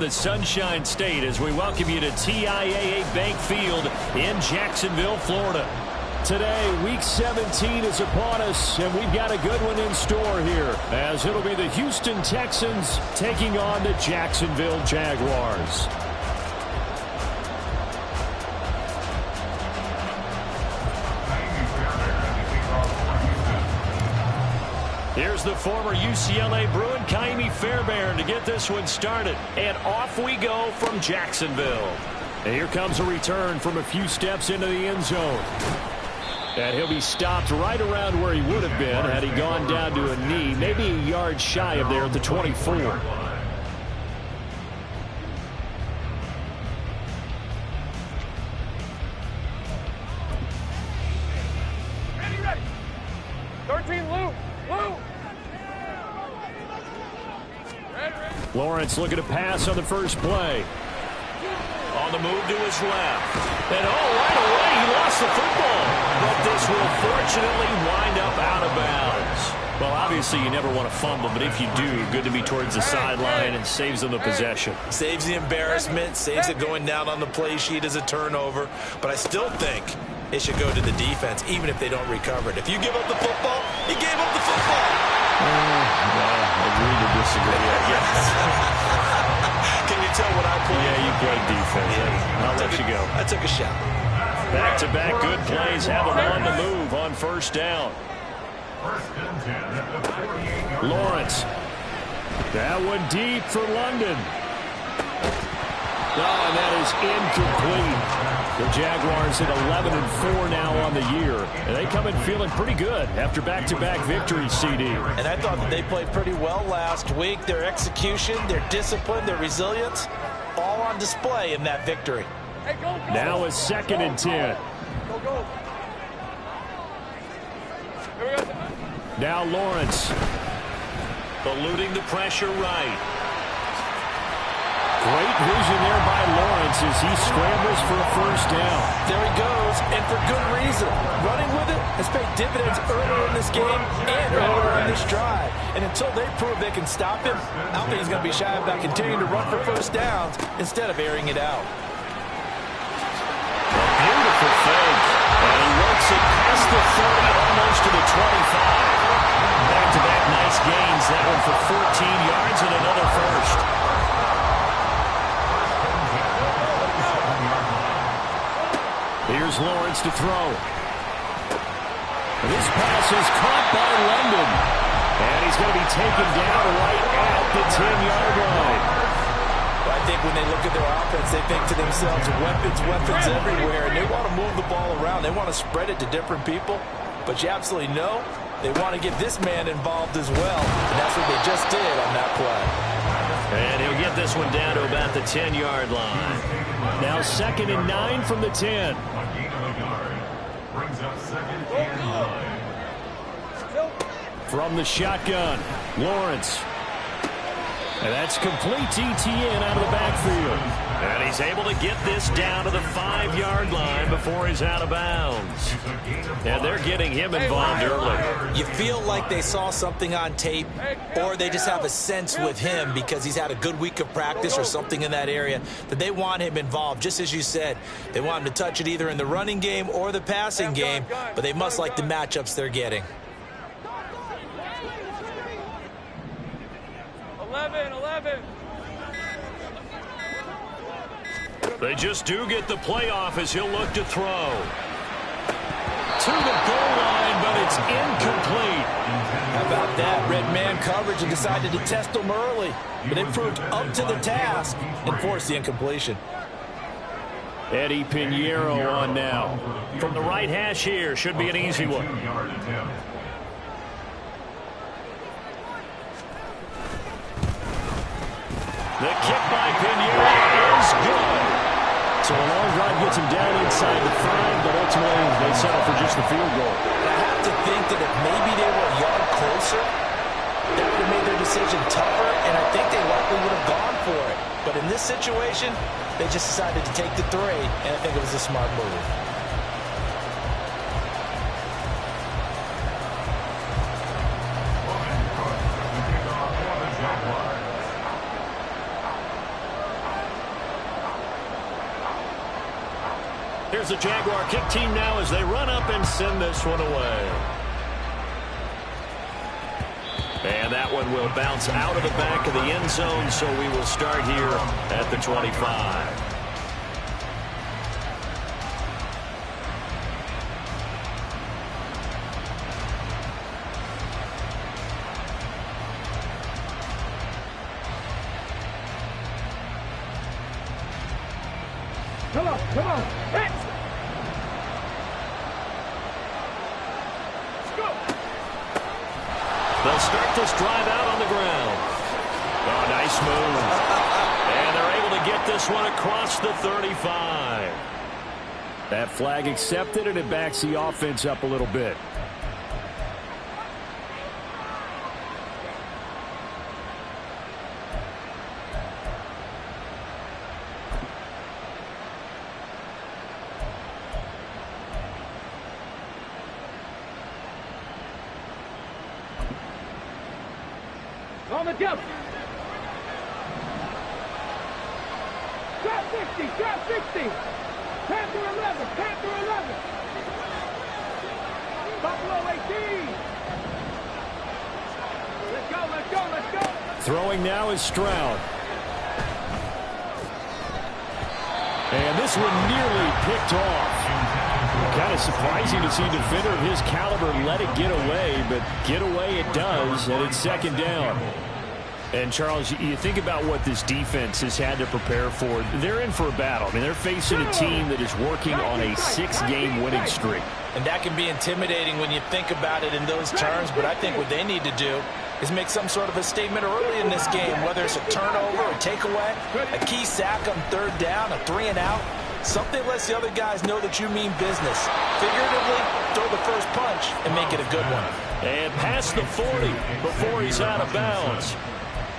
in the Sunshine State as we welcome you to TIAA Bank Field in Jacksonville, Florida. Today, Week 17 is upon us, and we've got a good one in store here, as it'll be the Houston Texans taking on the Jacksonville Jaguars. Here's the former UCLA Bruin, Kaimi Fairbairn, to get this one started. And off we go from Jacksonville. And here comes a return from a few steps into the end zone. And he'll be stopped right around where he would have been had he gone down to a knee, maybe a yard shy of there at the 24. Lawrence looking to pass on the first play. On the move to his left. And right away he lost the football. But this will fortunately wind up out of bounds. Well, obviously you never want to fumble, but if you do, good to be towards the sideline and saves them the possession. Saves the embarrassment, saves it going down on the play sheet as a turnover. But I still think it should go to the defense, even if they don't recover it. If you give up the football, you gave up the football. Agree to disagree, I guess. Can you tell what I played? Yeah, you played defense. Yeah. I'll let you go. I took a shot. Back-to-back good plays have them on the move on first down. Lawrence. That one deep for London. And that is incomplete. The Jaguars at 11-4 now on the year. And they come in feeling pretty good after back-to-back victories, CD. And I thought that they played pretty well last week. Their execution, their discipline, their resilience, all on display in that victory. Now a 2nd and 10. Now Lawrence. Eluding the pressure right. Great vision there by Lawrence as he scrambles for a first down. There he goes, and for good reason. Running with it has paid dividends earlier in this game and earlier in this drive. And until they prove they can stop him, I don't think he's going to be shy about continuing to run for first downs instead of airing it out. A beautiful fake. And he works it past the 30, almost to the 25. Back-to-back nice gains. That one for 14 yards and another first. Here's Lawrence to throw. This pass is caught by London. And he's going to be taken down right at the 10-yard line. Well, I think when they look at their offense, they think to themselves, weapons everywhere. And they want to move the ball around. They want to spread it to different people. But you absolutely know they want to get this man involved as well. And that's what they just did on that play. And he'll get this one down to about the 10-yard line. Now 2nd and 9 from the 10. From the shotgun, Lawrence. And that's complete ETN out of the backfield. And he's able to get this down to the 5-yard line before he's out of bounds. And they're getting him involved early. You feel like they saw something on tape, or they just have a sense with him because he's had a good week of practice or something in that area that they want him involved. Just as you said, they want him to touch it either in the running game or the passing game, but they must like the matchups they're getting. 11. They just do get the playoff as he'll look to throw. To the goal line, but it's incomplete. How about that? Red man coverage and decided to test them early. But they proved up to the task and forced the incompletion. Eddie Pinheiro on now. From the right hash here, should be an easy one. The kick by Pinheiro is good. So a long drive gets him down inside the 5, but ultimately they settle for just the field goal. I have to think that if maybe they were a yard closer, that would have made their decision tougher, and I think they likely would have gone for it. But in this situation, they just decided to take the 3, and I think it was a smart move. Here's the Jaguar kick team now as they run up and send this one away. And that one will bounce out of the back of the end zone, so we will start here at the 25. Come on, come on. Let's go. They'll start this drive out on the ground. Oh, nice move. And they're able to get this one across the 35. That flag accepted, and it backs the offense up a little bit. On the jump. Drop 60, drop 60. Panther 11, Panther 11. Buffalo 18. Let's go, let's go, let's go. Throwing now is Stroud. And this one nearly picked off. Kind of surprising to see a defender of his caliber let it get away, but get away it does, and it's second down. And, Charles, you think about what this defense has had to prepare for. They're in for a battle. I mean, they're facing a team that is working on a 6-game winning streak. And that can be intimidating when you think about it in those terms, but I think what they need to do is make some sort of a statement early in this game, whether it's a turnover, a takeaway, a key sack on third down, a 3-and-out. Something lets the other guys know that you mean business. Figuratively, throw the first punch and make it a good one. And past the 40 before he's out of bounds.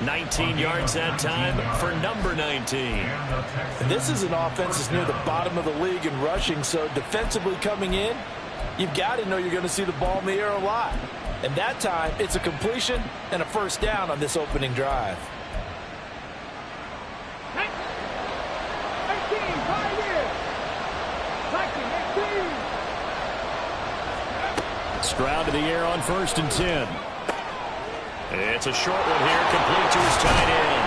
19 yards that time for number 19. And this is an offense that's near the bottom of the league in rushing, so defensively coming in, you've got to know you're going to see the ball in the air a lot. And that time, it's a completion and a first down on this opening drive. 18, pioneer. 18. Stroud to the air on 1st and 10. It's a short one here, complete to his tight end.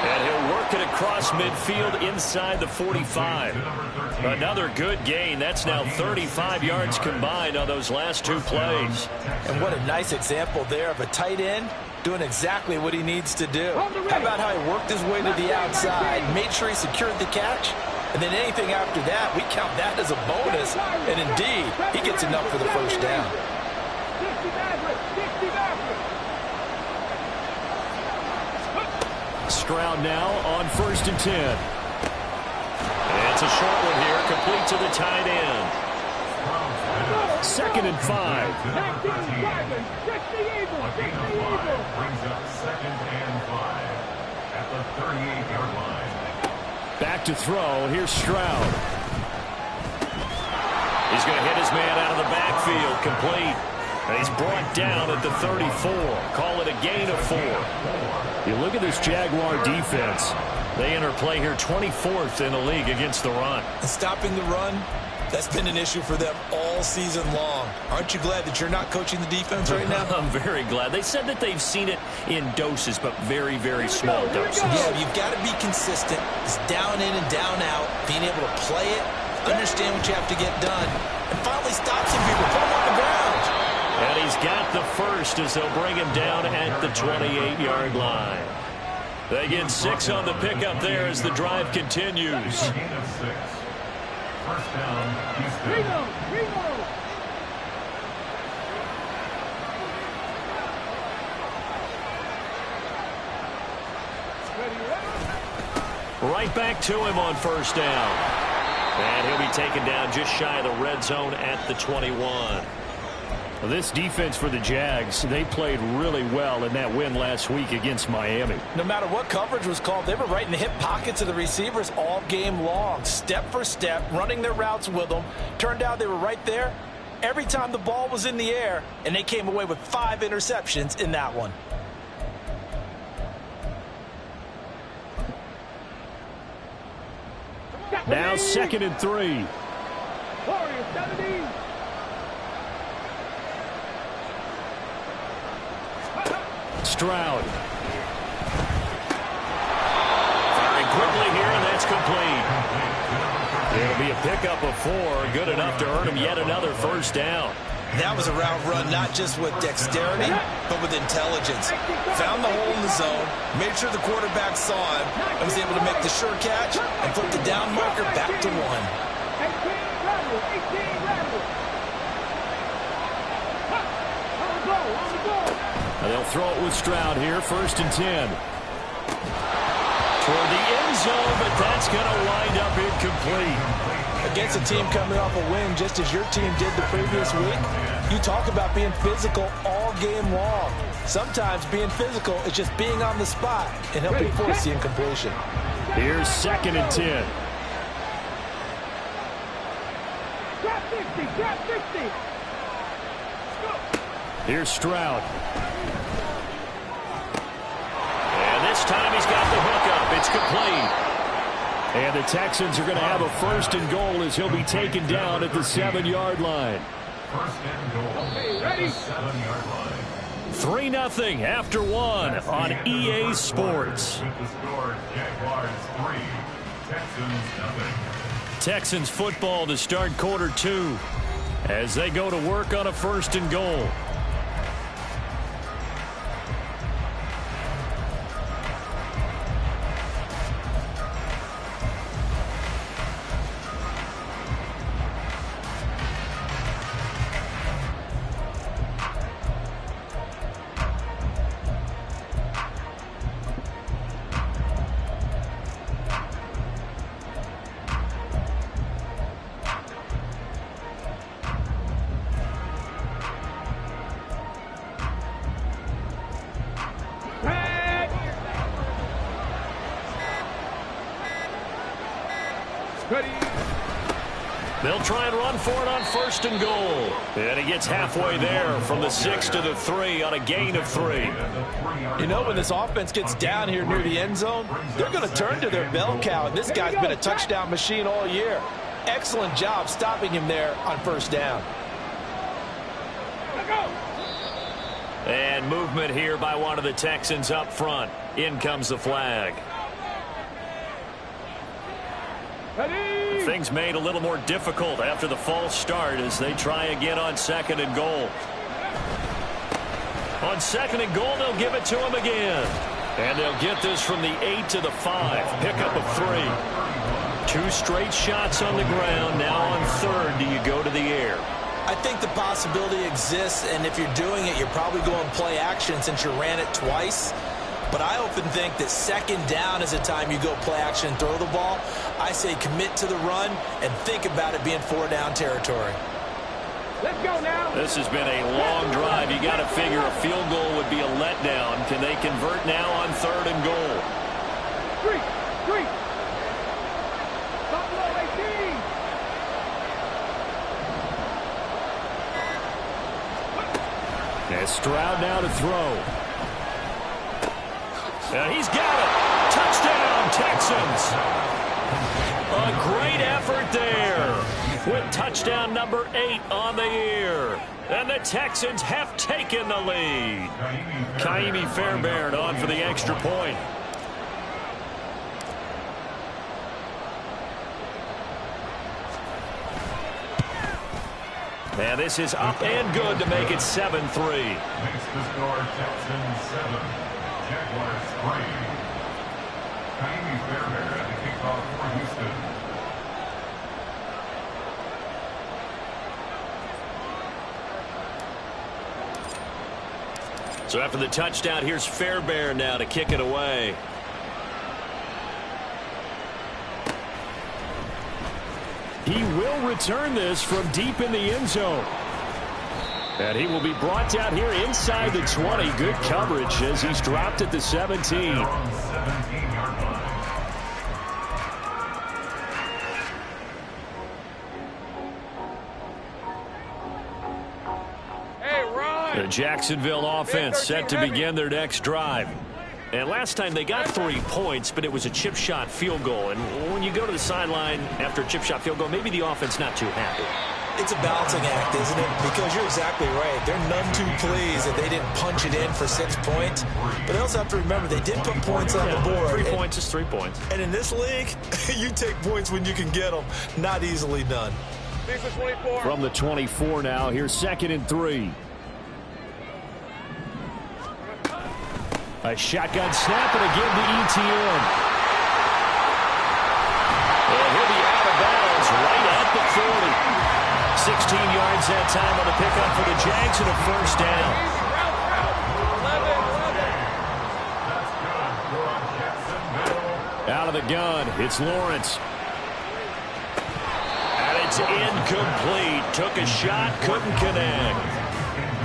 And he'll work it across midfield inside the 45. Another good gain. That's now 35 yards combined on those last two plays. And what a nice example there of a tight end doing exactly what he needs to do. How about how he worked his way to the outside, made sure he secured the catch, and then anything after that, we count that as a bonus. And indeed, he gets enough for the first down. 60 Maverick, 60 Maverick. Stroud now on 1st and 10. It's a short one here, complete to the tight end. 2nd and 5. 19 driving, 60 Eagle, 60 Eagle. Brings up 2nd and 5 at the 38-yard line. Back to throw. Here's Stroud. He's going to hit his man out of the backfield, complete. And he's brought down at the 34. Call it a gain of 4. You look at this Jaguar defense. They enter play here 24th in the league against the run. And stopping the run, that's been an issue for them all season long. Aren't you glad that you're not coaching the defense right now? I'm very glad. They said that they've seen it in doses, but very, very small doses. Yeah, you've got to be consistent. It's down in and down out, being able to play it, understand what you have to get done, and finally stop some people, put them on the ground. And he's got the first as they'll bring him down at the 28-yard line. They get 6 on the pickup there as the drive continues. Gain of 6. First down, Houston. Reno. Right back to him on 1st down. And he'll be taken down just shy of the red zone at the 21. Well, this defense for the Jags, they played really well in that win last week against Miami. No matter what coverage was called, they were right in the hip pockets of the receivers all game long, step for step, running their routes with them. Turned out they were right there every time the ball was in the air, and they came away with 5 interceptions in that one. Now 2nd and 3. Warriors 70. Stroud. Firing quickly here, and that's complete. It'll be a pickup of 4, good enough to earn him yet another first down. That was a route run not just with dexterity, but with intelligence. Found the hole in the zone, made sure the quarterback saw him, and was able to make the sure catch and flip the down marker back to 1. 18 rattle, 18 rattle. On the go, on the go. They'll throw it with Stroud here, 1st and 10. Toward the end zone, but that's going to wind up incomplete. Against a team coming off a win, just as your team did the previous week, you talk about being physical all game long. Sometimes being physical is just being on the spot and helping force the incompletion. Here's 2nd and 10. Drop 60, drop 60. Here's Stroud. And this time he's got the hook up. It's complete. And the Texans are going to have a 1st and goal as he'll be taken down at the 7-yard line. 1st and goal. Okay, ready? 7-yard line. 3-0 after 1 on EA Sports. With the score, Jaguars 3, Texans 0. Texans football to start quarter 2 as they go to work on a 1st and goal. They'll try and run for it on 1st and goal. And he gets halfway there from the 6 to the 3 on a gain of 3. You know, when this offense gets down here near the end zone, they're going to turn to their bell cow. And this guy's been a touchdown machine all year. Excellent job stopping him there on 1st down. And movement here by one of the Texans up front. In comes the flag. Things made a little more difficult after the false start as they try again on 2nd and goal. On 2nd and goal, they'll give it to him again. And they'll get this from the 8 to the 5. Pickup of 3. 2 straight shots on the ground. Now on 3rd, do you go to the air? I think the possibility exists, and if you're doing it, you're probably going play action since you ran it twice. But I often think that 2nd down is a time you go play action and throw the ball. I say commit to the run and think about it being 4-down territory. Let's go now. This has been a long drive. You got to figure a field goal would be a letdown. Can they convert now on 3rd and goal? 3. Buffalo 18. And Stroud now to throw. And he's got it. Touchdown, Texans. A great effort there with touchdown number 8 on the year. And the Texans have taken the lead. Kaimi Fairbairn on for the extra point. And this is up and good to make it 7-3. Makes the score Texans 7, Jaguars 3. Kaimi Fairbairn at the kickoff for Houston. So after the touchdown, here's Fairbairn now to kick it away. He will return this from deep in the end zone. And he will be brought down here inside the 20. Good coverage as he's dropped at the 17. The Jacksonville offense set to begin their next drive. And last time they got 3 points, but it was a chip shot field goal. And when you go to the sideline after a chip shot field goal, maybe the offense not too happy. It's a balancing act, isn't it? Because you're exactly right. They're none too pleased that they didn't punch it in for 6 points. But they also have to remember they did put points on the board. 3 points is 3 points. And in this league, you take points when you can get them. Not easily done. From the 24 now, here's 2nd and 3. A shotgun snap and again to ETN. And he'll be out of bounds right at the 40. 16 yards that time on the pickup for the Jags and a first down. Out of the gun, it's Lawrence. And it's incomplete. Took a shot, couldn't connect.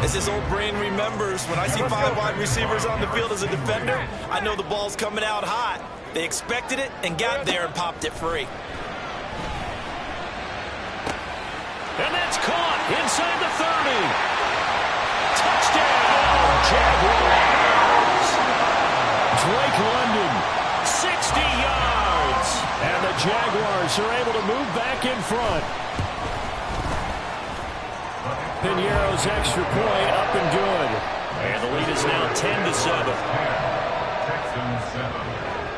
As his old brain remembers, when I see 5 wide receivers on the field as a defender, I know the ball's coming out hot. They expected it and got there and popped it free. And that's caught inside the 30. Touchdown, Jaguars. Drake London, 60 yards. And the Jaguars are able to move back in front. Piñeiro's extra point up and good. And the lead is now 10-7.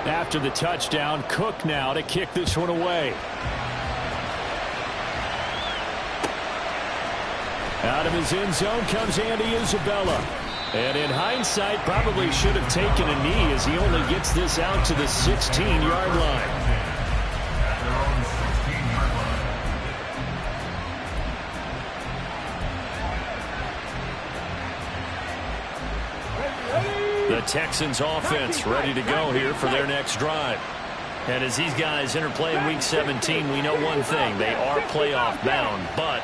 After the touchdown, Cook now to kick this one away. Out of his end zone comes Andy Isabella. And in hindsight, probably should have taken a knee as he only gets this out to the 16-yard line. The Texans offense ready to go here for their next drive. And as these guys interplay in Week 17, we know one thing. They are playoff bound, but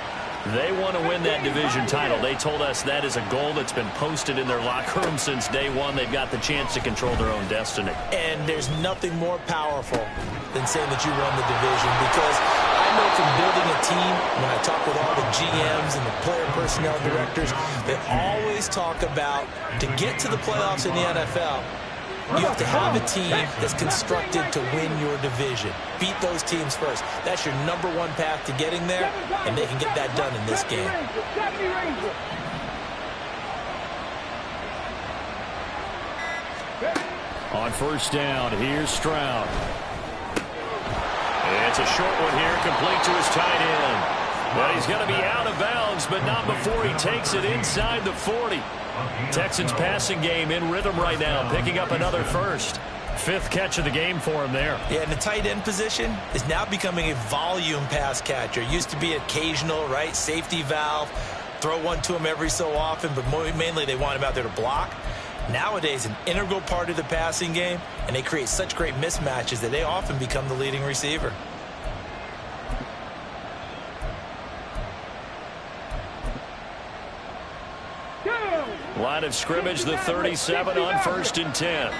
they want to win that division title. They told us that is a goal that's been posted in their locker room since day one. They've got the chance to control their own destiny. And there's nothing more powerful than saying that you won the division, because I know from building a team, when I talk with all the GMs and the player personnel directors, they always talk about, to get to the playoffs in the NFL, you have to have a team that's constructed to win your division. Beat those teams first. That's your #1 path to getting there, and they can get that done in this game. On first down, here's Stroud. It's a short one here, complete to his tight end. But he's going to be out of bounds, but not before he takes it inside the 40. Texans passing game in rhythm right now, picking up another first. 5th catch of the game for him there. Yeah, and the tight end position is now becoming a volume pass catcher. Used to be occasional, right? Safety valve. Throw one to him every so often, but mainly they want him out there to block. Nowadays, an integral part of the passing game, and they create such great mismatches that they often become the leading receiver. Line of scrimmage, the 37 on 1st and 10.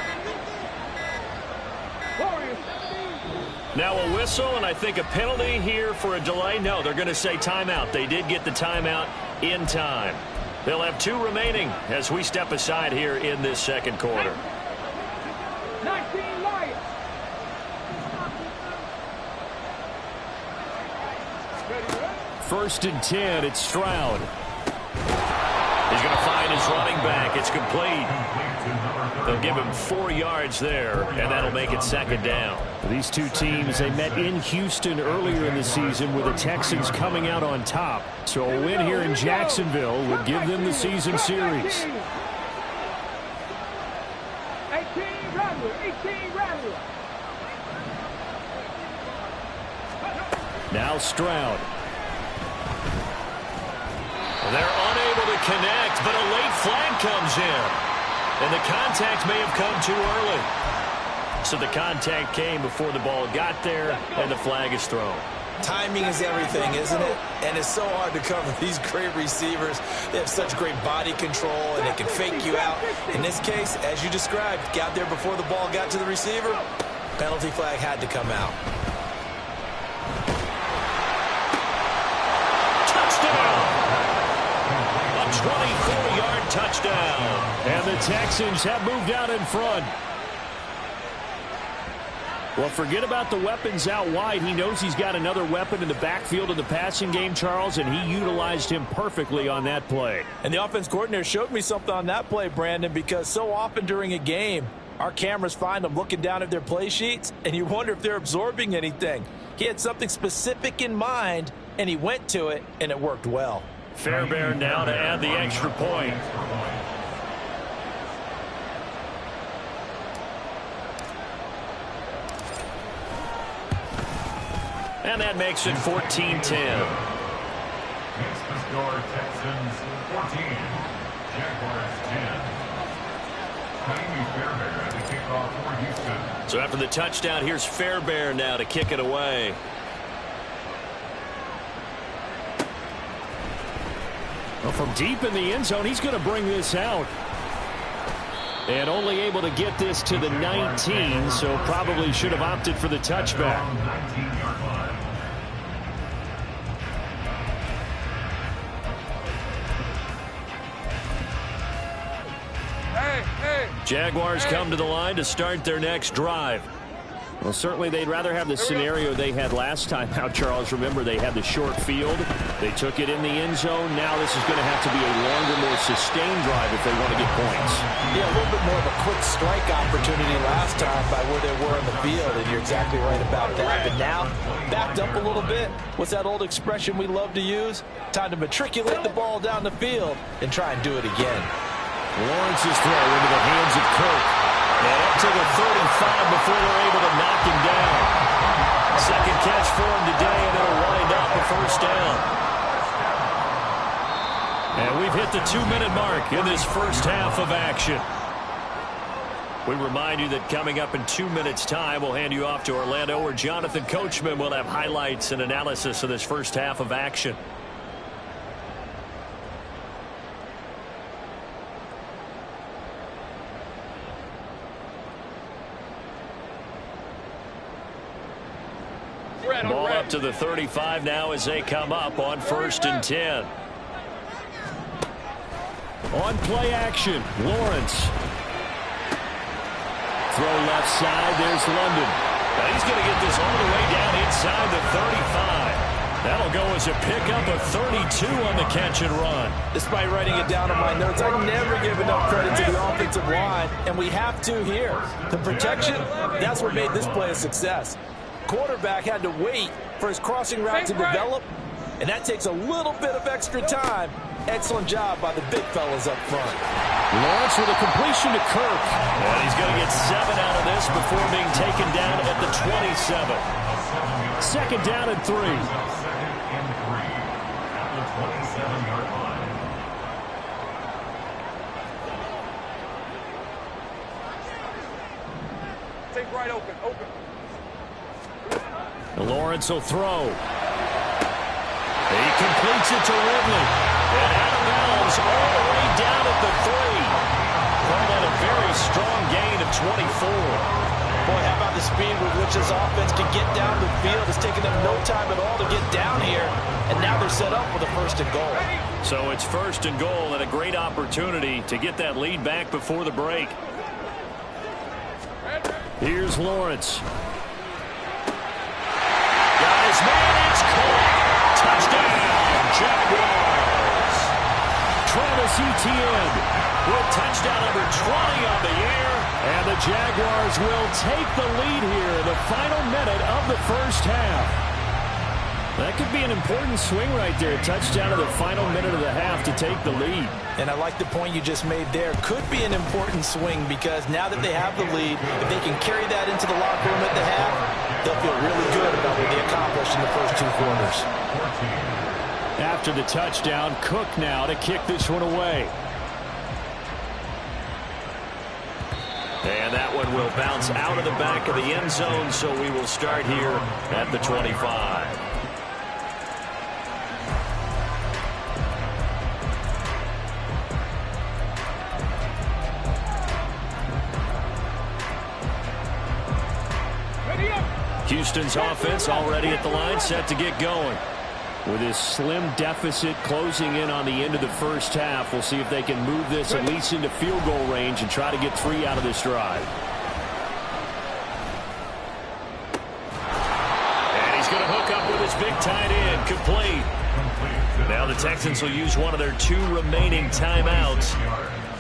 Now a whistle, and I think a penalty here for a delay. No, they're going to say timeout. They did get the timeout in time. They'll have 2 remaining as we step aside here in this second quarter. 19 Lions. First and 10, it's Stroud. He's going to find his running back. It's complete. They'll give him 4 yards there, and that'll make it 2nd down. These two teams, they met in Houston earlier in the season with the Texans coming out on top. So a win here in Jacksonville would give them the season series. 18 Rattler. Now Stroud. They're unable to connect, but a late flag comes in. And the contact may have come too early. So the contact came before the ball got there, and the flag is thrown. Timing is everything, isn't it? And it's so hard to cover these great receivers. They have such great body control, and they can fake you out. In this case, as you described, got there before the ball got to the receiver. Penalty flag had to come out. A 24-yard touchdown. And the Texans have moved out in front. Well, forget about the weapons out wide. He knows he's got another weapon in the backfield of the passing game, Charles, and he utilized him perfectly on that play. And the offense coordinator showed me something on that play, Brandon, because so often during a game, our cameras find them looking down at their play sheets, and you wonder if they're absorbing anything. He had something specific in mind, and he went to it, and it worked well. Fairbairn now to add the extra point. And that makes it 14-10. Makes the score Texans 14, Jaguars 10. Jaime Fairbairn at the kickoff for Houston. So after the touchdown, here's Fairbairn now to kick it away. Well, from deep in the end zone, he's going to bring this out. And only able to get this to the 19, so probably should have opted for the touchback. 19-yard line. Jaguars come to the line to start their next drive. Well, certainly they'd rather have the scenario they had last time out, Charles. Remember, they had the short field. They took it in the end zone. Now this is going to have to be a longer, more sustained drive if they want to get points. Yeah, a little bit more of a quick strike opportunity last time by where they were in the field, and you're exactly right about that. But now, backed up a little bit. What's that old expression we love to use? Time to matriculate the ball down the field and try and do it again. Lawrence's throw into the hands of Kirk. And up to the 35 before they're able to knock him down. Second catch for him today, and it'll wind up a first down. And we've hit the 2-minute mark in this first half of action. We remind you that coming up in 2 minutes' time, we'll hand you off to Orlando, where Jonathan Coachman will have highlights and analysis of this first half of action. Ball up to the 35 now as they come up on 1st and 10. On play action, Lawrence. Throw left side, there's London. Now he's going to get this all the way down inside the 35. That'll go as a pickup of 32 on the catch and run. Despite writing it down on my notes, I never give enough credit to the offensive line, and we have to here. The protection, that's what made this play a success. Quarterback had to wait for his crossing route to develop, and that takes a little bit of extra time. Excellent job by the big fellas up front. Lawrence with a completion to Kirk. And he's going to get 7 out of this before being taken down at the 27. Second down and 3. Second and 3 at the 27-yard line. Take right open. Lawrence will throw. He completes it to Ridley. And out of bounds all the way down at the 3. Called on a very strong gain of 24. Boy, how about the speed with which this offense can get down the field? It's taken them no time at all to get down here, and now they're set up with a 1st and goal. So it's 1st and goal and a great opportunity to get that lead back before the break. Here's Lawrence. Man, it's caught. Touchdown, Jaguars. Travis Etienne with touchdown number 20 on the year. And the Jaguars will take the lead here in the final minute of the first half. That could be an important swing right there. Touchdown in the final minute of the half to take the lead. And I like the point you just made there. Could be an important swing because now that they have the lead, if they can carry that into the locker room at the half, they'll feel really good about what they accomplished in the first 2 quarters. After the touchdown, Cook now to kick this one away. And that one will bounce out of the back of the end zone, so we will start here at the 25. Houston's offense already at the line, set to get going. With this slim deficit closing in on the end of the first half, we'll see if they can move this at least into field goal range and try to get 3 out of this drive. broke up with his big tight end. Complete. Now the Texans will use one of their 2 remaining timeouts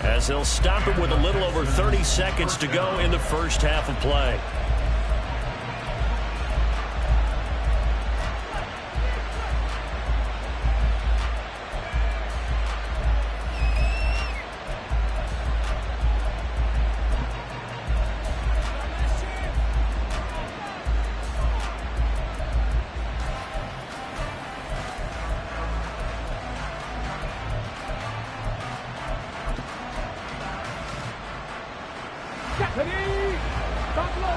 as they'll stop it with a little over 30 seconds to go in the first half of play. Ready? Buffalo 18.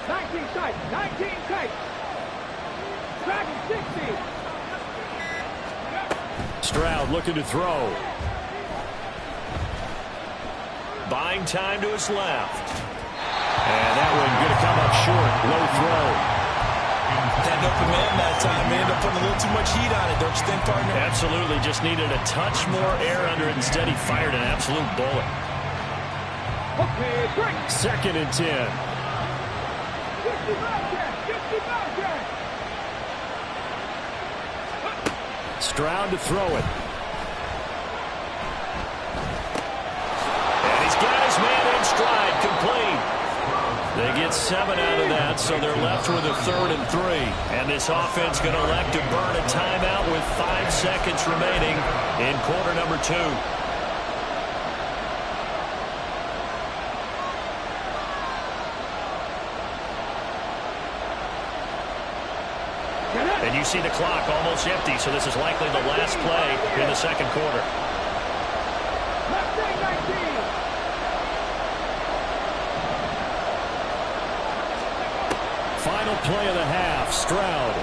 19 tight. 19 tight. Dragon 60. Stroud looking to throw. Buying time to his left. And that one going to come up short. Low throw. That open man that time ended up putting a little too much heat on it, don't you think, partner? Absolutely. Just needed a touch more air under it. Instead, he fired an absolute bullet. Okay, break. 2nd and 10. 50 Bobcats. 50 Bobcats. Stroud to throw it. And he's got his man in stride. Complete. They get 7 out of that, so they're left with a 3rd and 3. And this offense going to elect to burn a timeout with 5 seconds remaining in quarter number 2. And you see the clock almost empty, so this is likely the last play in the second quarter. Left side 19. Final play of the half, Stroud.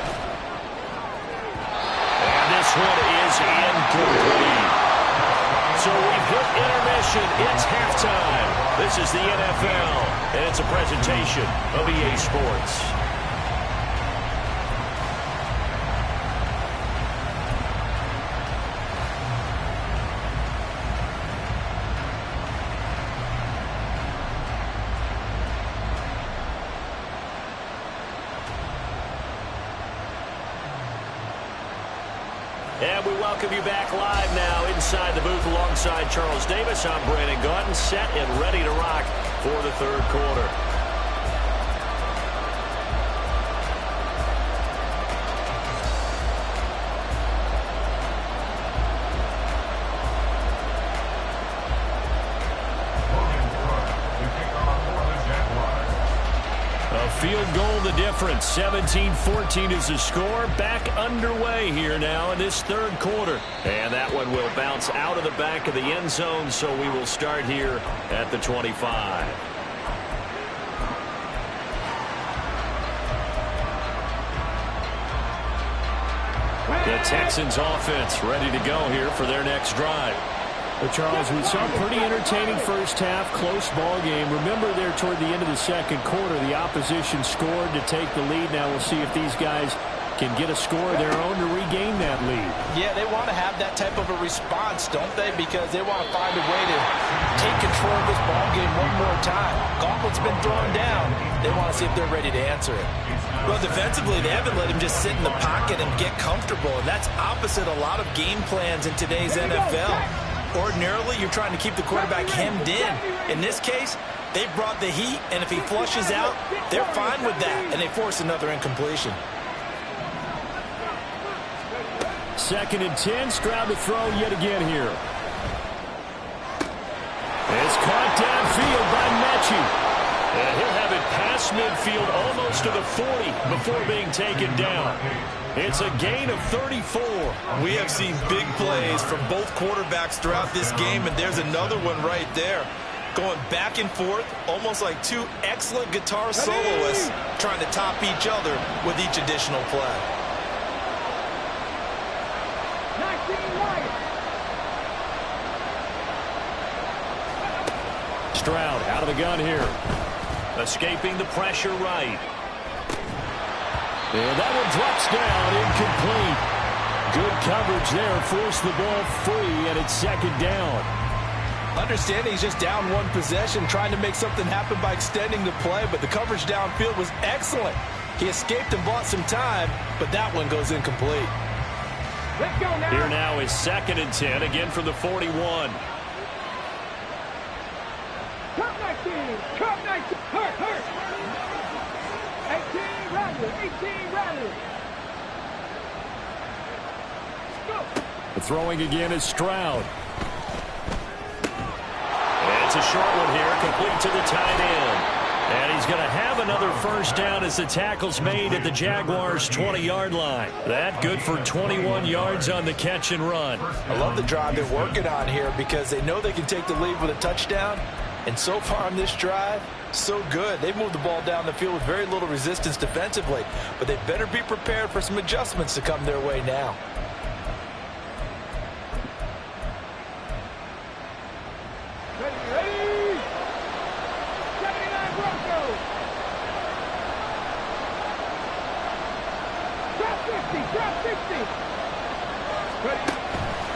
And this one is incomplete. So we've hit intermission. It's halftime. This is the NFL, and it's a presentation of EA Sports. And we welcome you back live now inside the booth alongside Charles Davis. I'm Brandon Gaudin, set and ready to rock for the third quarter. Field goal the difference. 17-14 is the score. Back underway here now in this third quarter. And that one will bounce out of the back of the end zone, so we will start here at the 25. The Texans offense ready to go here for their next drive. Well, Charles, we saw a pretty entertaining first half, close ball game. Remember there toward the end of the second quarter, the opposition scored to take the lead. Now we'll see if these guys can get a score of their own to regain that lead. Yeah, they want to have that type of a response, don't they? Because they want to find a way to take control of this ball game one more time. Gauntlet's been thrown down. They want to see if they're ready to answer it. Well, defensively, they haven't let him just sit in the pocket and get comfortable. And that's opposite a lot of game plans in today's NFL. Ordinarily, you're trying to keep the quarterback hemmed in. In this case, they brought the heat, and if he flushes out, they're fine with that, and they force another incompletion. 2nd and 10, Stroud to throw yet again here. It's caught downfield by Mechie. And he'll have it past midfield almost to the 40 before being taken down. It's a gain of 34. We have seen big plays from both quarterbacks throughout this game, and there's another one right there. Going back and forth, almost like two excellent guitar soloists trying to top each other with each additional play. 19 right. Stroud out of the gun here. Escaping the pressure right. And that one drops down, incomplete. Good coverage there, forced the ball free, and it's second down. Understanding he's just down one possession, trying to make something happen by extending the play, but the coverage downfield was excellent. He escaped and bought some time, but that one goes incomplete. Let's go now. Here now is 2nd and 10, again from the 41. Come 19. Come 19. Hurt. 18 Rattler. 18 Rattler. Go. The throwing again is Stroud. And it's a short one here, complete to the tight end. And he's going to have another first down as the tackle's made at the Jaguars' 20-yard line. That good for 21 yards on the catch and run. I love the drive they're working on here because they know they can take the lead with a touchdown. And so far on this drive, so good. They've moved the ball down the field with very little resistance defensively. But they better be prepared for some adjustments to come their way now. Ready. 79 Broncos. Drop 50. Ready.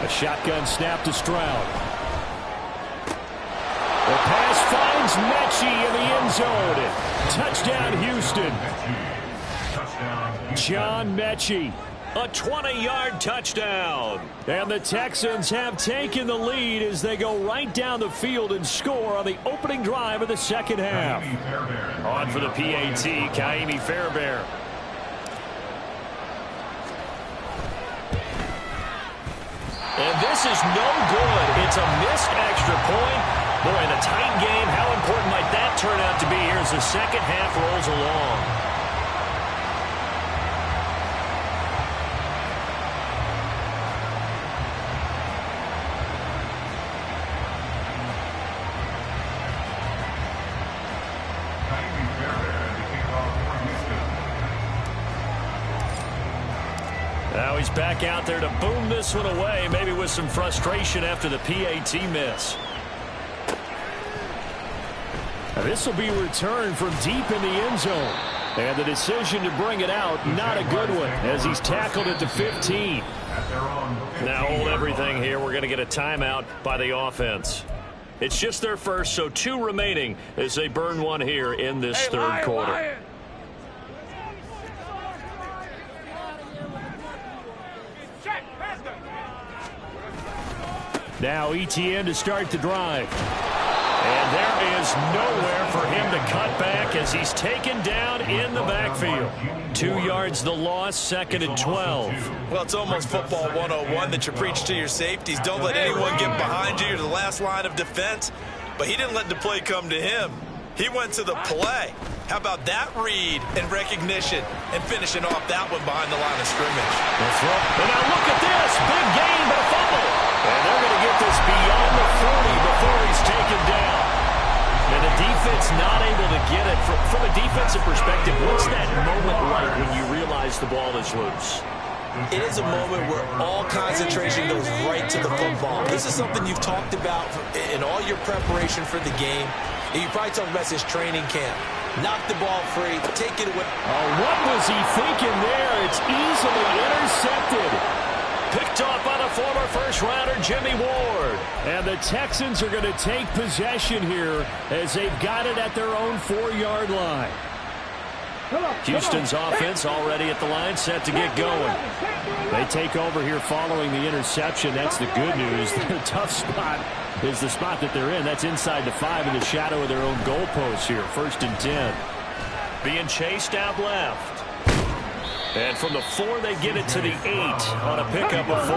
A shotgun snap to Stroud. The pass finds Mechie in the end zone. Touchdown, Houston. John Mechie. A 20-yard touchdown. And the Texans have taken the lead as they go right down the field and score on the opening drive of the second half. On for the PAT, Kaimi Fairbairn. And this is no good. It's a missed extra point. Boy, in a tight game, how important might that turn out to be here as the second half rolls along? Now he's back out there to boom this one away, maybe with some frustration after the PAT miss. This will be returned from deep in the end zone. And the decision to bring it out, not a good one, as he's tackled at the 15. Now hold everything here. We're going to get a timeout by the offense. It's just their first, so 2 remaining as they burn one here in this third quarter. Now ETN to start the drive. And there is nowhere for him to cut back as he's taken down in the backfield. 2 yards the loss, 2nd and 12. Well, it's almost football 101 that you preach to your safeties. Don't let anyone get behind you. You're the last line of defense. But he didn't let the play come to him. He went to the play. How about that read and recognition and finishing off that one behind the line of scrimmage? And now look at this. Big gain, but a fumble. And they're going to get this beyond the 40 before he's taken down. And the defense not able to get it. From a defensive perspective, what's that moment like when you realize the ball is loose? It is a moment where all concentration goes right to the football. This is something you've talked about in all your preparation for the game. You probably talked about this training camp. Knock the ball free, take it away. Oh, what was he thinking there? It's easily intercepted. Picked off by the former first-rounder Jimmy Ward. And the Texans are going to take possession here as they've got it at their own 4-yard line. Houston's offense already at the line, set to get going. They take over here following the interception. That's the good news. The tough spot is the spot that they're in. That's inside the 5 in the shadow of their own goalposts here. 1st and 10. Being chased out left. And from the 4, they get it to the 8 on a pickup of 4.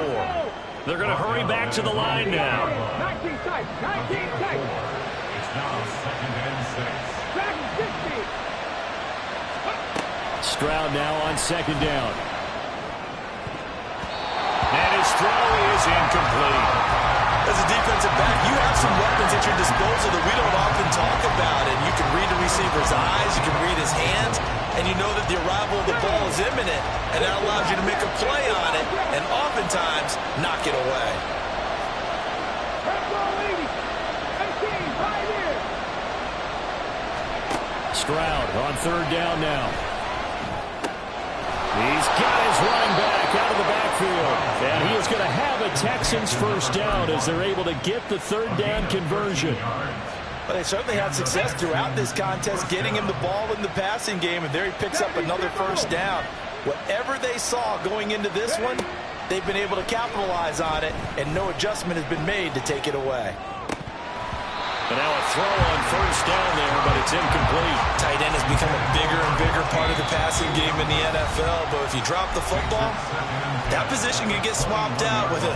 They're going to hurry back to the line now. 19 tight. 19 tight. It's now 2nd and 6. Stroud now on 2nd down. And his throw is incomplete. As a defensive back, you have some weapons at your disposal that we don't often talk about. And you can read the receiver's eyes, you can read his hands, and you know that the arrival of the ball is imminent, and that allows you to make a play on it, and oftentimes knock it away. Stroud on 3rd down now. He's got his running back out of the backfield. backfield. And he is going to have a Texans first down as they're able to get the third down conversion. Well, they certainly had success throughout this contest, getting him the ball in the passing game, and there he picks up another first down. Whatever they saw going into this one, they've been able to capitalize on it, and no adjustment has been made to take it away. And now a throw on first down there, but it's incomplete. Tight end has become a bigger and bigger part of the passing game in the NFL, but if you drop the football, that position can get swapped out with a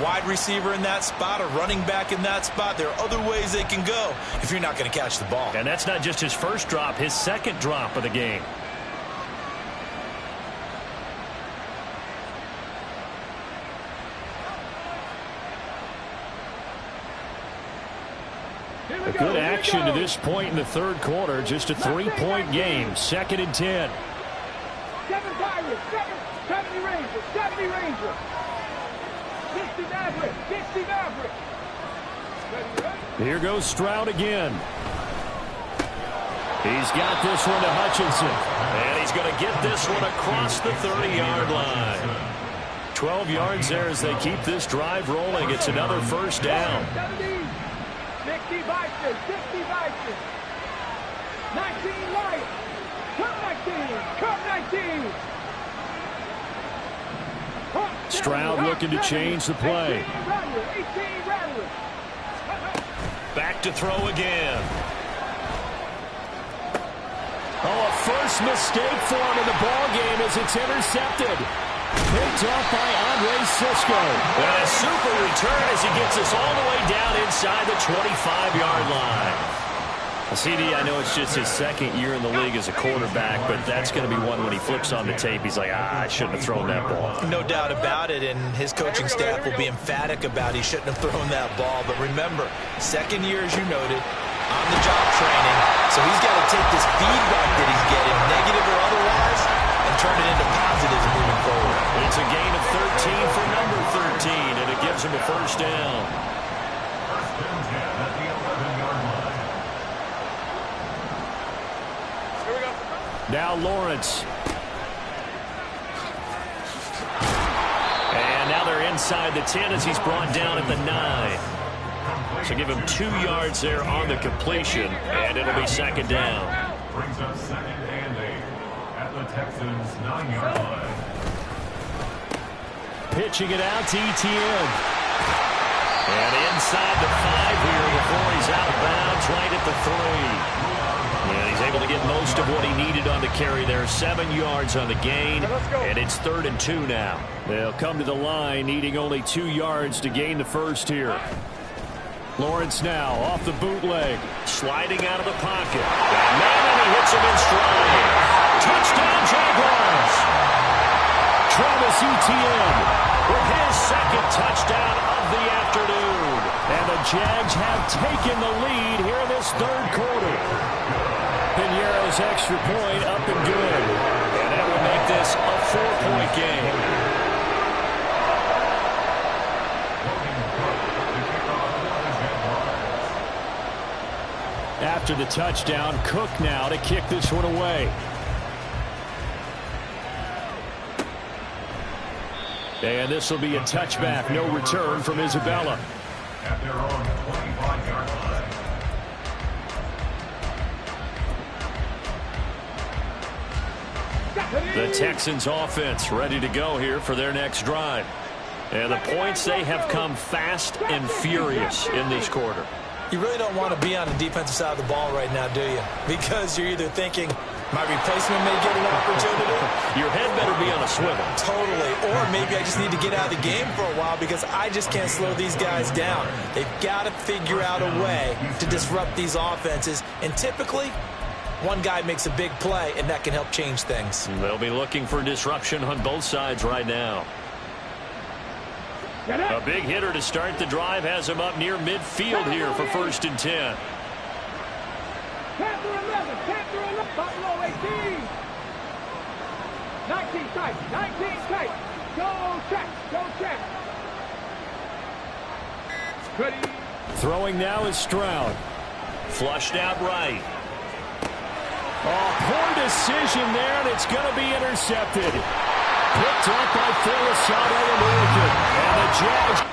wide receiver in that spot, a running back in that spot. There are other ways they can go if you're not going to catch the ball. And that's not just his first drop, his second drop of the game. A good action to this point in the third quarter. Just a 3-point game. 2nd and 10. 7 Tigers, 70 Rangers, 70 Rangers. 60 Maverick, 60 Maverick. Here goes Stroud again. He's got this one to Hutchinson. And he's going to get this one across the 30-yard line. 12 yards there as they keep this drive rolling. It's another first down. 60 Vikings, 60 Vikings. 19 Lions. Come 19, come 19. Stroud looking to change the play. 18 Rattlers. Back to throw again. Oh, a first mistake for him in the ball game as it's intercepted. Picked off by Andre Sisco. And a super return as he gets us all the way down inside the 25-yard line. CD, I know it's just his second year in the league as a quarterback, but that's going to be one when he flips on the tape. He's like, I shouldn't have thrown that ball. No doubt about it, and his coaching staff will be emphatic about he shouldn't have thrown that ball. But remember, second year, as you noted, on-the-job training, so he's got to take this feedback that he's getting, negative or otherwise, and turn it into positives moving forward. It's a gain of 13 for number 13, and it gives him a first down. First and 10 at the 11-yard line. Now Lawrence. And now they're inside the 10 as he's brought down at the 9. So give him 2 yards there on the completion, and it'll be second down. Brings up 2nd and 8 at the Texans' 9-yard line. Pitching it out to Etienne. And inside the 5 here before he's out of bounds right at the 3. And he's able to get most of what he needed on the carry there. 7 yards on the gain, and it's 3rd and 2 now. They'll come to the line, needing only 2 yards to gain the first here. Lawrence now off the bootleg, sliding out of the pocket. And he hits him in stride. Touchdown, Jaguars! Travis Etienne with his second touchdown of the afternoon. And the Jags have taken the lead here in this third quarter. Piñeiro's extra point up and good. And that will make this a 4-point game. After the touchdown, Cook now to kick this one away. And this will be a touchback, no return from Isabella. At their own 25-yard line. The Texans offense ready to go here for their next drive. And the points, they have come fast and furious in this quarter. You really don't want to be on the defensive side of the ball right now, do you? Because you're either thinking, my replacement may get an opportunity. Your head better be on a swivel. Totally. Or maybe I just need to get out of the game for a while because I just can't slow these guys down. They've got to figure out a way to disrupt these offenses. And typically, one guy makes a big play, and that can help change things. They'll be looking for disruption on both sides right now. A big hitter to start the drive has him up near midfield here for 1st and 10. Panther 11, Panther 11, Buffalo 18. 19 tight, 19 tight. Go check, go check. Ready. Throwing now is Stroud. Flushed out right. Oh, poor decision there, and it's going to be intercepted. Picked up by Phyllis All-American. And the Jags.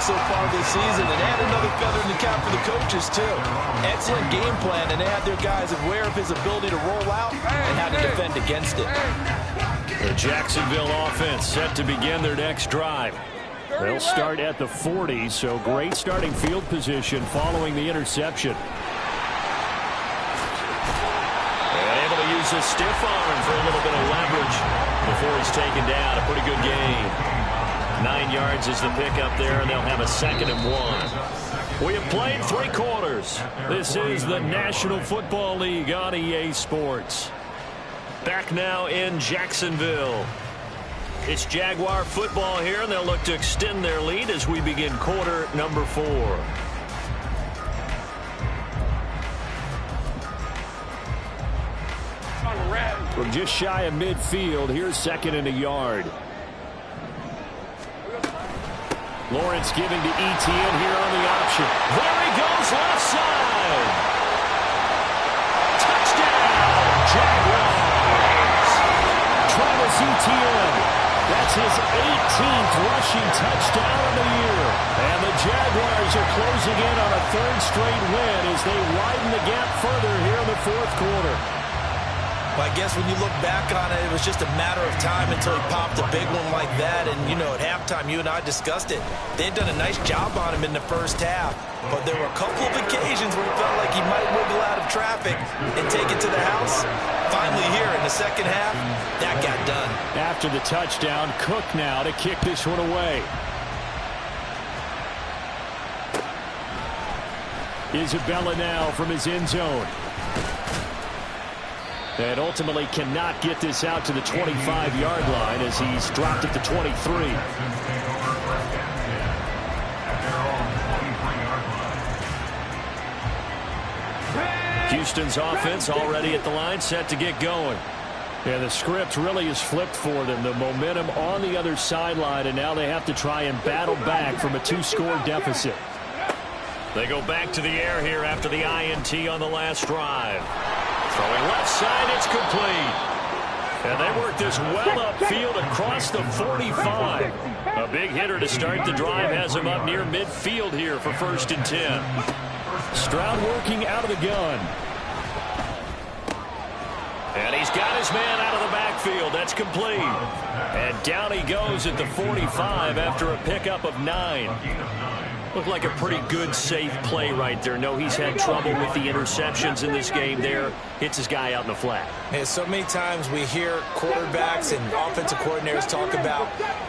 So far this season, and add another feather in the cap for the coaches too. Excellent game plan, and they have their guys aware of his ability to roll out and how to defend against it. The Jacksonville offense set to begin their next drive. They'll start at the 40, so great starting field position following the interception. And able to use his stiff arm for a little bit of leverage before he's taken down. A pretty good gain. 9 yards is the pickup there, and they'll have a 2nd and 1. We have played 3 quarters. This is the National Football League on EA Sports. Back now in Jacksonville. It's Jaguar football here, and they'll look to extend their lead as we begin quarter number 4. From just shy of midfield, here's 2nd and a yard. Lawrence giving to Etienne here on the option. There he goes, left side. Touchdown, Jaguars. Travis Etienne. That's his 18th rushing touchdown of the year. And the Jaguars are closing in on a 3rd straight win as they widen the gap further here in the 4th quarter. Well, I guess when you look back on it, it was just a matter of time until he popped a big one like that. And, you know, at halftime, you and I discussed it. They had done a nice job on him in the first half. But there were a couple of occasions where it felt like he might wiggle out of traffic and take it to the house. Finally here in the second half, that got done. After the touchdown, Cook now to kick this one away. Isabella now from his end zone. And ultimately cannot get this out to the 25-yard line as he's dropped at the 23. Houston's offense already at the line, set to get going. And the script really is flipped for them. The momentum on the other sideline, and now they have to try and battle back from a 2-score deficit. They go back to the air here after the INT on the last drive. Throwing left side, it's complete. And they work this well upfield across the 45. A big hitter to start the drive has him up near midfield here for 1st and 10. Stroud working out of the gun. And he's got his man out of the backfield. That's complete. And down he goes at the 45 after a pickup of 9. Looked like a pretty good, safe play right there. No, he's had trouble with the interceptions in this game there. Hits his guy out in the flat. Yeah, so many times we hear quarterbacks and offensive coordinators talk about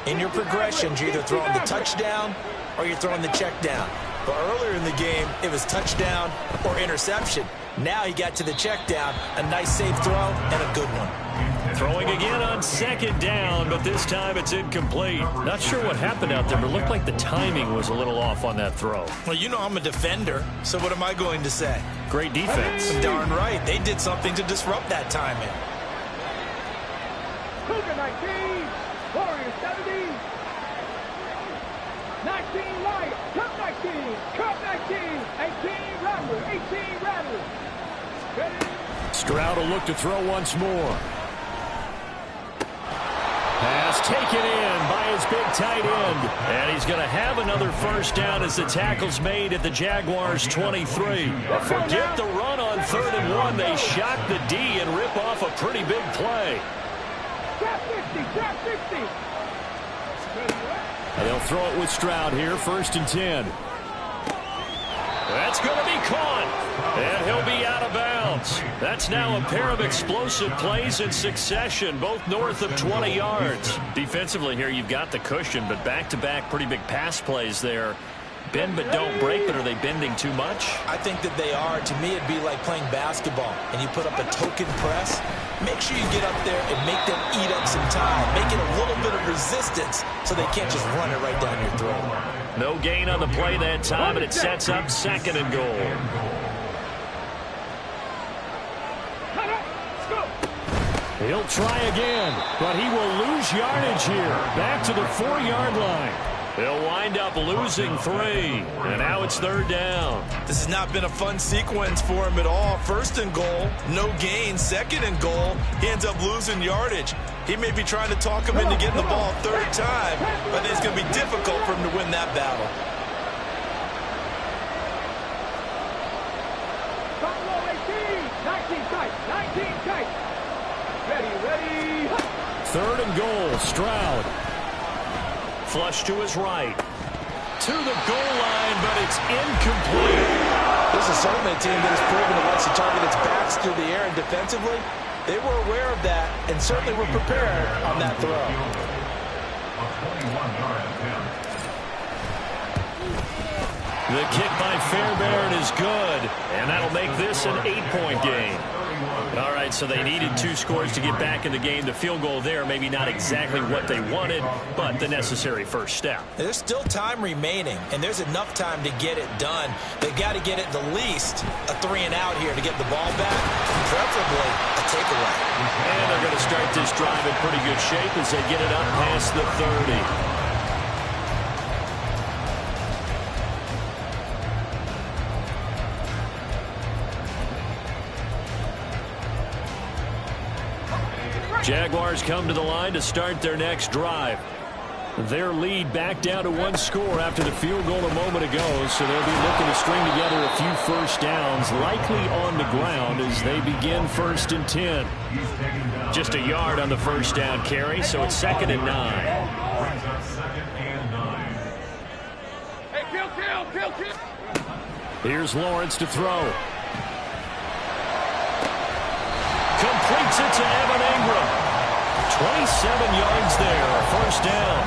in your progressions, you're either throwing the touchdown or you're throwing the check down. But earlier in the game, it was touchdown or interception. Now he got to the check down, a nice safe throw and a good one. Throwing again on 2nd down, but this time it's incomplete. Not sure what happened out there, but it looked like the timing was a little off on that throw. Well, you know I'm a defender, so what am I going to say? Great defense. Darn right. They did something to disrupt that timing. Cougar 19, Warriors 70, 19 Lions, Cup 19, 18 Rattlers, 18 Rattlers. Ready? Stroud will look to throw once more. Pass taken in by his big tight end. And he's going to have another 1st down as the tackle's made at the Jaguars' 23. Forget the run on 3rd and 1. They shock the D and rip off a pretty big play. Trap 50, trap 50. And they'll throw it with Stroud here, 1st and 10. That's going to be caught. And he'll be out of bounds. That's now a pair of explosive plays in succession, both north of 20 yards. Defensively here, you've got the cushion, but back-to-back pretty big pass plays there. Bend but don't break, but are they bending too much? I think that they are. To me, it'd be like playing basketball, and you put up a token press. Make sure you get up there and make them eat up some time. Make it a little bit of resistance so they can't just run it right down your throat. No gain on the play that time, and it sets up 2nd and goal. He'll try again, but he will lose yardage here. Back to the 4-yard line. They'll wind up losing 3, and now it's 3rd down. This has not been a fun sequence for him at all. 1st and goal, no gain. 2nd and goal, he ends up losing yardage. He may be trying to talk him into getting the ball 3rd time, but it's going to be difficult for him to win that battle. Ready. 3rd and goal, Stroud. Flush to his right. To the goal line, but it's incomplete. This is certainly a team that has proven it likes to target its backs through the air, and defensively, they were aware of that and certainly were prepared on that throw. A 21-yard attempt. The kick by Fairbairn is good, and that'll make this an 8-point game. All right, so they needed 2 scores to get back in the game. The field goal there, maybe not exactly what they wanted, but the necessary first step. There's still time remaining, and there's enough time to get it done. They've got to get it the least a 3-and-out here to get the ball back, preferably a takeaway. And they're going to start this drive in pretty good shape as they get it up past the 30. Jaguars come to the line to start their next drive. Their lead back down to 1 score after the field goal a moment ago, so they'll be looking to string together a few first downs, likely on the ground as they begin 1st and 10. Just a yard on the first down carry, so it's 2nd and 9. Brings up 2nd and 9. Hey, kill. Here's Lawrence to throw. Completes it to Evan Ingram. 27 yards there, 1st down.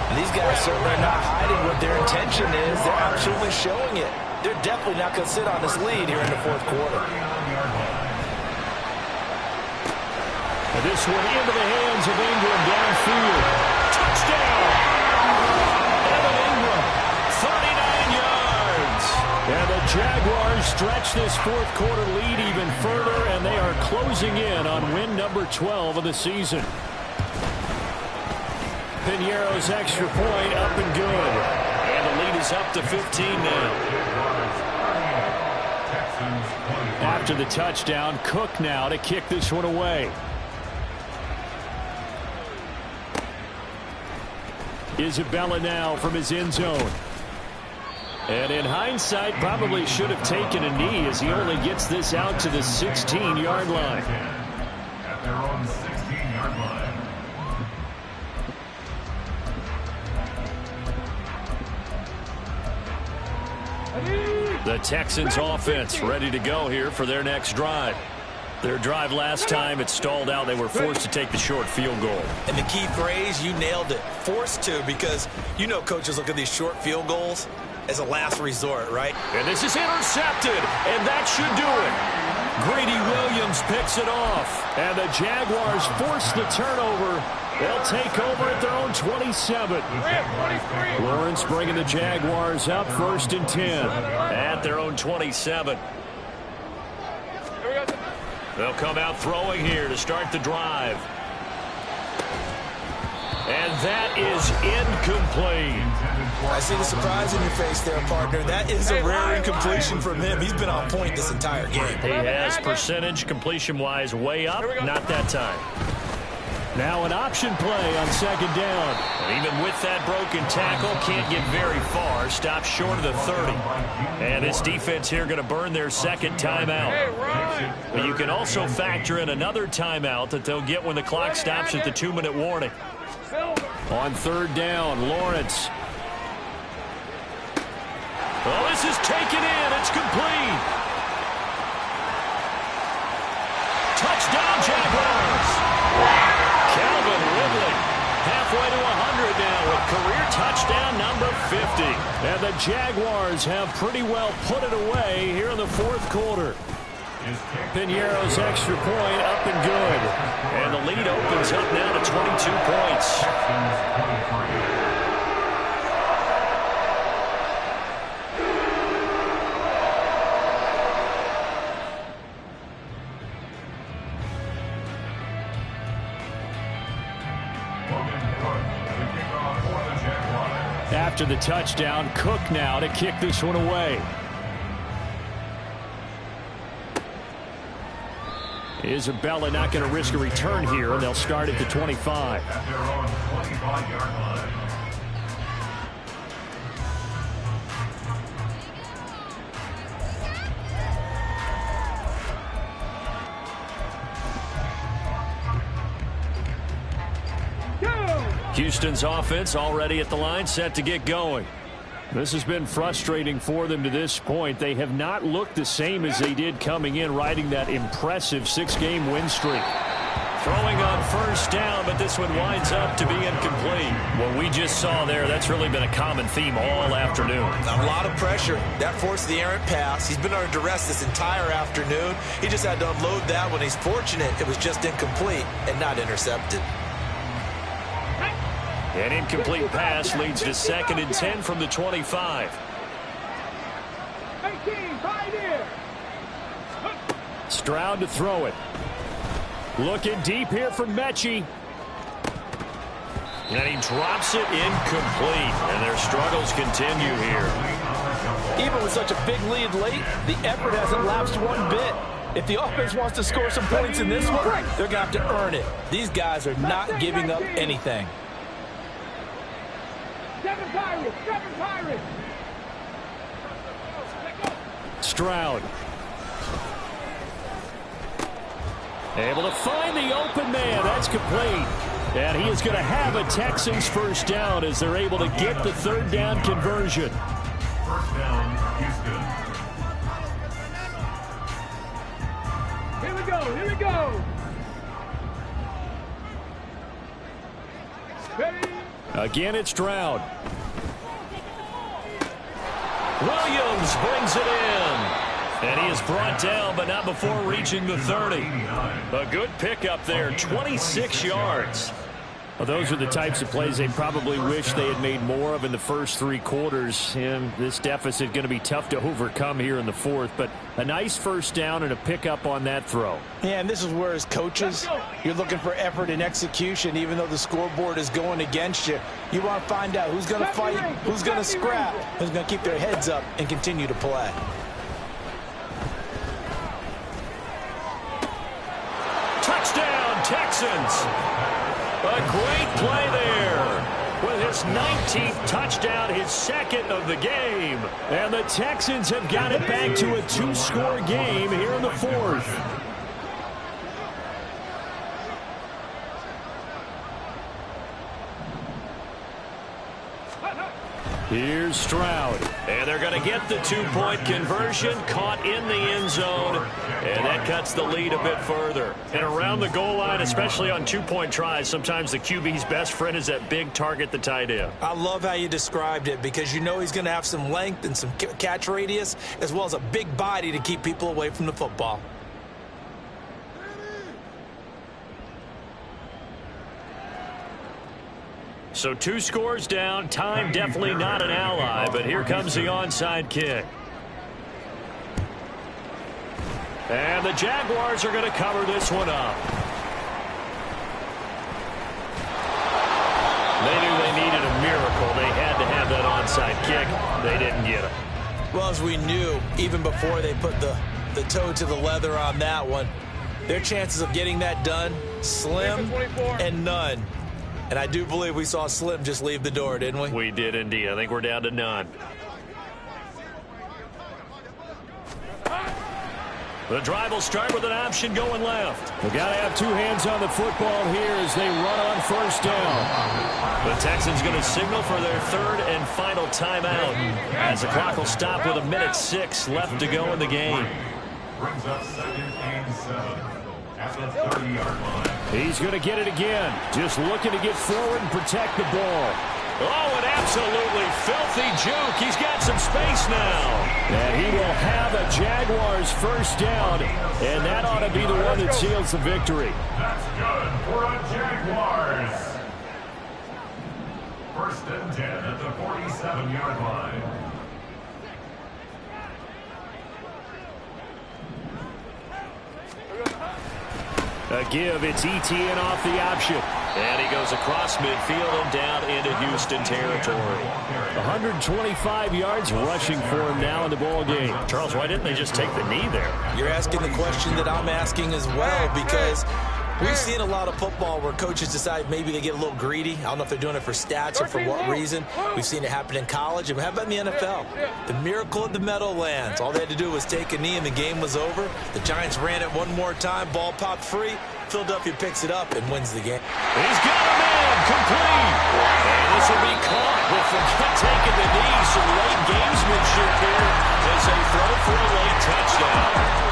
And these guys certainly are not hiding what their intention is. They're absolutely showing it. They're definitely not going to sit on this lead here in the 4th quarter. And this one into the hands of Ingram downfield. Touchdown! Evan Ingram, 39 yards. And the Jaguars stretch this 4th quarter lead even further, and they are closing in on win number 12 of the season. Piñeiro's extra point up and good. And the lead is up to 15 now. After the touchdown, Cook now to kick this one away. Isabella now from his end zone. And in hindsight, probably should have taken a knee as he only gets this out to the 16-yard line. At their own 16-yard line. The Texans offense ready to go here for their next drive. Their drive last time, it stalled out. They were forced to take the short field goal. And the key phrase, you nailed it, forced to, because you know coaches look at these short field goals as a last resort, right? And this is intercepted, and that should do it. Grady Williams picks it off, and the Jaguars force the turnover. They'll take over at their own 27. Lawrence bringing the Jaguars up 1st and 10 at their own 27. They'll come out throwing here to start the drive. And that is incomplete. I see the surprise in your face there, partner. That is a rare incompletion from him. He's been on point this entire game. He has percentage completion-wise way up. Not that time. Now an option play on 2nd down. And even with that broken tackle, can't get very far. Stops short of the 30. And this defense here going to burn their 2nd timeout. But you can also factor in another timeout that they'll get when the clock stops at the 2-minute warning. On 3rd down, Lawrence. Well, this is taken in. It's complete. touchdown, Jaguars. Calvin Ridley halfway to 100 now with career touchdown number 50. And the Jaguars have pretty well put it away here in the fourth quarter. Piñeiro's extra point up and good. And the lead opens up now to 22 points. After the touchdown, Cook now to kick this one away. Isabella not going to risk a return here, and they'll start at the 25. At their own 25-yard line. Houston's offense already at the line, set to get going. This has been frustrating for them to this point. They have not looked the same as they did coming in, riding that impressive 6-game win streak. Throwing on first down, but this one winds up to be incomplete. What we just saw there, that's really been a common theme all afternoon. A lot of pressure. That forced the errant pass. He's been under duress this entire afternoon. He just had to unload that one. He's fortunate it was just incomplete and not intercepted. An incomplete pass leads to 2nd and 10 from the 25. 18, right here. Stroud to throw it. Looking deep here for Mechie. And he drops it incomplete. And their struggles continue here. Even with such a big lead late, the effort hasn't lapsed one bit. If the offense wants to score some points in this one, they're going to have to earn it. These guys are not giving up anything. 7 Pirates, 7 Pirates. Stroud. Able to find the open man. That's complete. And he is going to have a Texans first down as they're able to get the 3rd down conversion. First down, Houston. Here we go, here we go. Ready? Again, it's Stroud. Williams brings it in. And he is brought down, but not before reaching the 30. A good pickup there, 26 yards. Well, those are the types of plays they probably wish they had made more of in the first 3 quarters. And this deficit going to be tough to overcome here in the 4th. But a nice first down and a pickup on that throw. Yeah, and this is where as coaches, you're looking for effort and execution. Even though the scoreboard is going against you, you want to find out who's going to fight, who's going to scrap, who's going to keep their heads up and continue to play. Touchdown, Texans. A great play there. With his 19th touchdown, his 2nd of the game. And the Texans have got it back to a 2-score game here in the 4th. Here's Stroud. And they're going to get the 2-point conversion, caught in the end zone. And that cuts the lead a bit further. And around the goal line, especially on 2-point tries, sometimes the QB's best friend is that big target, the tight end. I love how you described it because you know he's going to have some length and some catch radius as well as a big body to keep people away from the football. So 2 scores down. Time definitely not an ally, but here comes the onside kick. And the Jaguars are going to cover this one up. They knew they needed a miracle. They had to have that onside kick. They didn't get it. Well, as we knew, even before they put the toe to the leather on that one, their chances of getting that done, slim and none. And I do believe we saw Slim just leave the door, didn't we? We did indeed. I think we're down to none. The drive will start with an option going left. They've got to have 2 hands on the football here as they run on first down. The Texans going to signal for their 3rd and final timeout as the clock will stop with 1:06 left to go in the game. Brings up 2nd and 7. at the 30-yard line. He's going to get it again. Just looking to get forward and protect the ball. Oh, an absolutely filthy juke. He's got some space now. And he will have a Jaguars first down, and that ought to be the one that seals the victory. That's good for a Jaguars. First and 10 at the 47-yard line. A give, it's ETN off the option. And he goes across midfield and down into Houston territory. 125 yards rushing for him now in the ball game. Charles, why didn't they just take the knee there? You're asking the question that I'm asking as well, because we've seen a lot of football where coaches decide maybe they get a little greedy. I don't know if they're doing it for stats or for what reason. We've seen it happen in college. And how about in the NFL? The miracle of the Meadowlands. All they had to do was take a knee and the game was over. The Giants ran it one more time. Ball popped free. Philadelphia picks it up and wins the game. He's got a man complete. And this will be caught with the taking the knee. Some late gamesmanship here as they throw for a late touchdown.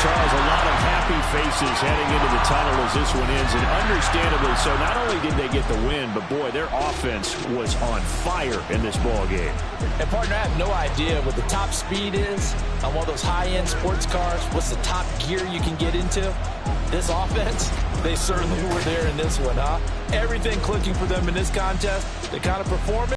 Charles, a lot of happy faces heading into the tunnel as this one ends, and understandably so. Not only did they get the win, but boy, their offense was on fire in this ball game. And partner, I have no idea what the top speed is on one of those high-end sports cars. What's the top gear you can get into? This offense, they certainly were there in this one, huh? Everything clicking for them in this contest. The kind of performance